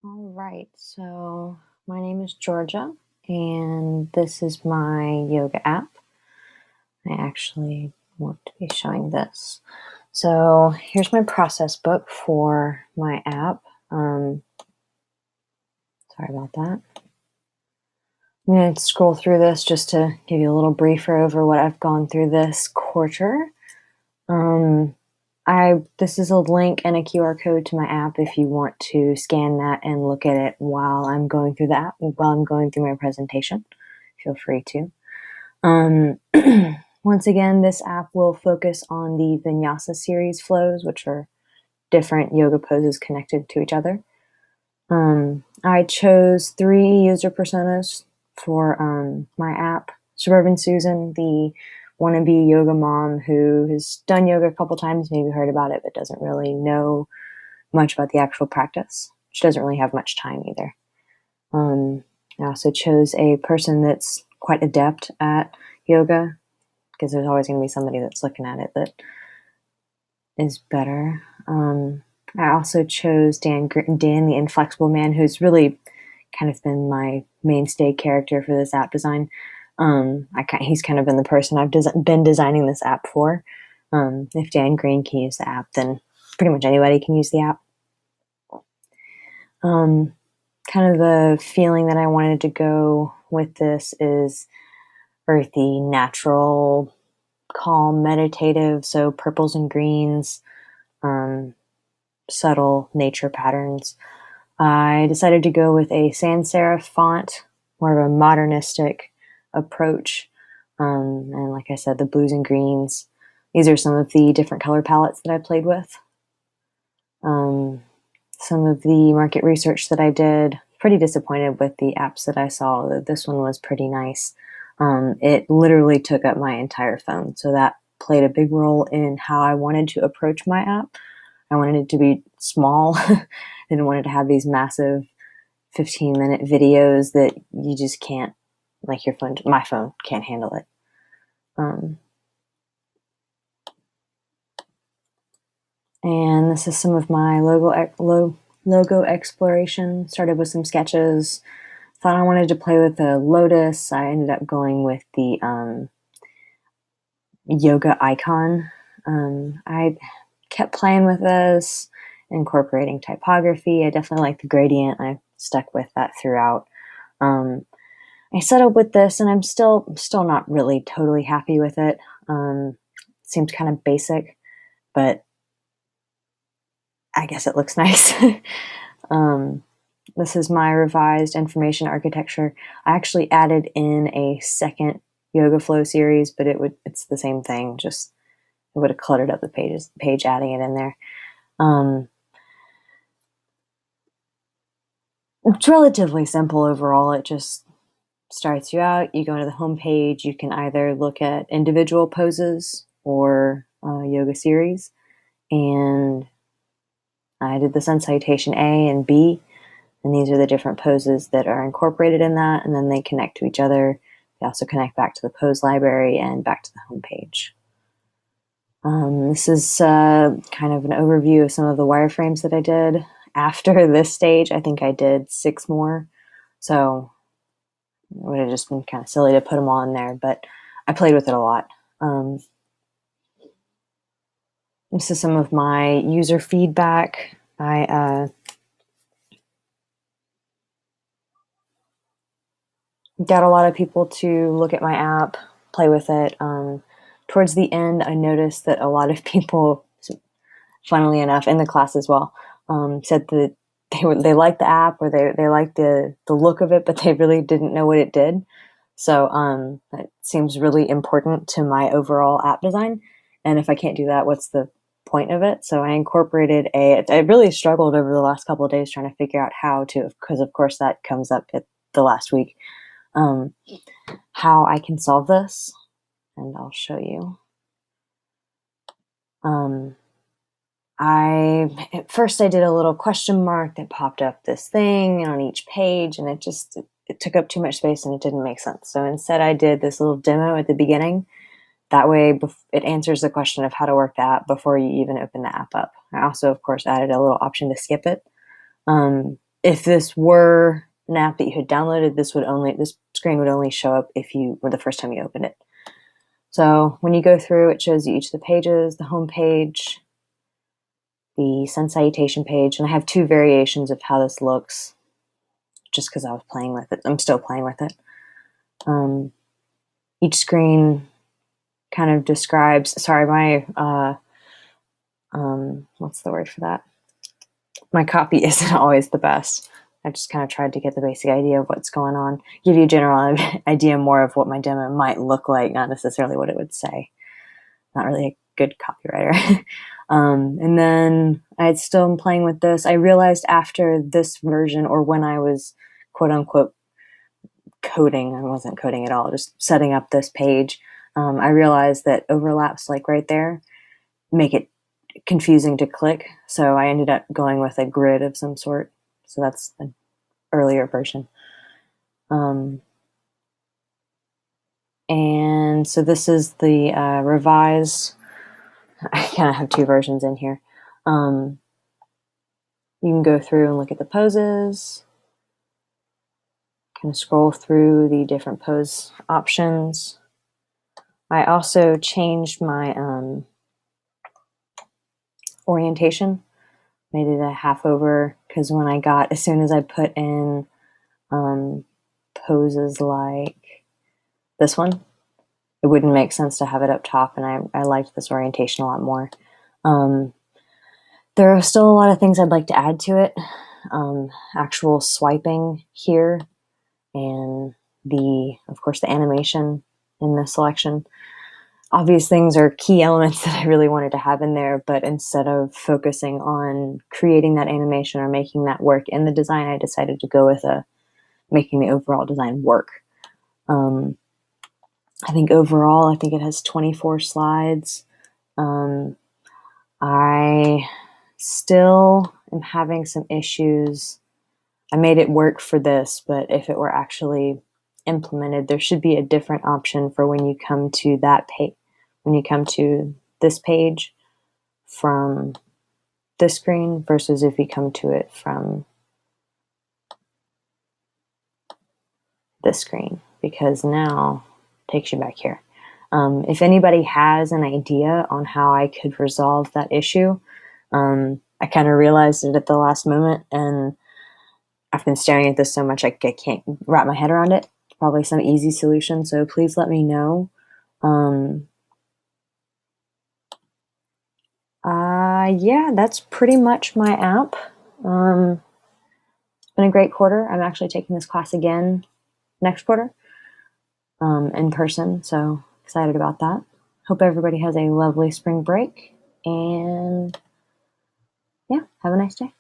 All right, so my name is Georgia, and this is my yoga app. I actually want to be showing this. So here's my process book for my app. Sorry about that. I'm going to scroll through this just to give you a little briefer over what I've gone through this quarter. This is a link and a QR code to my app if you want to scan that and look at it while I'm going through the app, while I'm going through my presentation. Feel free to. Once again, this app will focus on the Vinyasa series flows, which are different yoga poses connected to each other. I chose 3 user personas for my app. Suburban Susan, the wannabe yoga mom who has done yoga a couple times, maybe heard about it, but doesn't really know much about the actual practice. She doesn't really have much time either. I also chose a person that's quite adept at yoga, because there's always going to be somebody that's looking at it that is better. I also chose Dan, the inflexible man, who's really kind of been my mainstay character for this app design. He's kind of been the person I've been designing this app for. If Dan Green can use the app, then pretty much anybody can use the app. Kind of the feeling that I wanted to go with this is earthy, natural, calm, meditative. So purples and greens, subtle nature patterns. I decided to go with a sans serif font, more of a modernistic approach. And like I said, the blues and greens. These are some of the different color palettes that I played with. Some of the market research that I did, pretty disappointed with the apps that I saw. This one was pretty nice. It literally took up my entire phone, so that played a big role in how I wanted to approach my app. I wanted it to be small. Didn't want it to have these massive 15-minute videos that you just can't, like my phone can't handle it. And this is some of my logo exploration. Started with some sketches. Thought I wanted to play with a lotus. I ended up going with the yoga icon. I kept playing with this, incorporating typography. I definitely like the gradient. I stuck with that throughout. I settled with this, and I'm still not really totally happy with it. It seems kind of basic, but I guess it looks nice. This is my revised information architecture. I actually added in a second yoga flow series, but it's the same thing. Just it would have cluttered up the page adding it in there. It's relatively simple overall. It just starts you out. You go to the home page. You can either look at individual poses or yoga series. And I did the sun salutation A and B, and these are the different poses that are incorporated in that, and then they connect to each other. They also connect back to the pose library and back to the home page. This is kind of an overview of some of the wireframes that I did. After this stage, I think I did 6 more, so it would have just been kind of silly to put them all in there, but I played with it a lot. This is some of my user feedback. I got a lot of people to look at my app, play with it. Towards the end, I noticed that a lot of people, funnily enough, in the class as well, said that they liked the app, or they liked the look of it, but they really didn't know what it did. So that seems really important to my overall app design. And if I can't do that, what's the point of it? So I incorporated I really struggled over the last couple of days trying to figure out how to, because of course that comes up at the last week, how I can solve this. And I'll show you. At first I did a little question mark that popped up this thing on each page, and it took up too much space and it didn't make sense. So instead I did this little demo at the beginning. That way it answers the question of how to work the app before you even open the app up. I also, of course, added a little option to skip it. if this were an app that you had downloaded, this screen would only show up if you were the first time you opened it. So when you go through, it shows you each of the pages, the home page, the send salutation page, and I have 2 variations of how this looks, just because I was playing with it. I'm still playing with it. Each screen kind of describes, sorry, my, what's the word for that? My copy isn't always the best. I just kind of tried to get the basic idea of what's going on, give you a general idea more of what my demo might look like, not necessarily what it would say. Not really a good copywriter. And then I still am playing with this. I realized after this version, or when I was quote unquote coding, I wasn't coding at all, just setting up this page, I realized that overlaps like right there make it confusing to click. So I ended up going with a grid of some sort. So that's an earlier version. And so this is the revised. I kind of have 2 versions in here. You can go through and look at the poses, kind of scroll through the different pose options. I also changed my orientation, made it a half over, because when as soon as I put in poses like this one, it wouldn't make sense to have it up top, and I liked this orientation a lot more. There are still a lot of things I'd like to add to it. Actual swiping here, and of course, the animation in the selection. Obvious things are key elements that I really wanted to have in there, but instead of focusing on creating that animation or making that work in the design, I decided to go with making the overall design work. I think overall, it has 24 slides. I still am having some issues. I made it work for this, but if it were actually implemented, there should be a different option for when you come to that page, when you come to this page from this screen versus if you come to it from this screen, because now it takes you back here. If anybody has an idea on how I could resolve that issue, I kind of realized it at the last moment, and I've been staring at this so much I can't wrap my head around it. Probably some easy solution, so please let me know. Yeah, that's pretty much my app. It's been a great quarter. I'm actually taking this class again next quarter in person, so excited about that. Hope everybody has a lovely spring break, and yeah, have a nice day.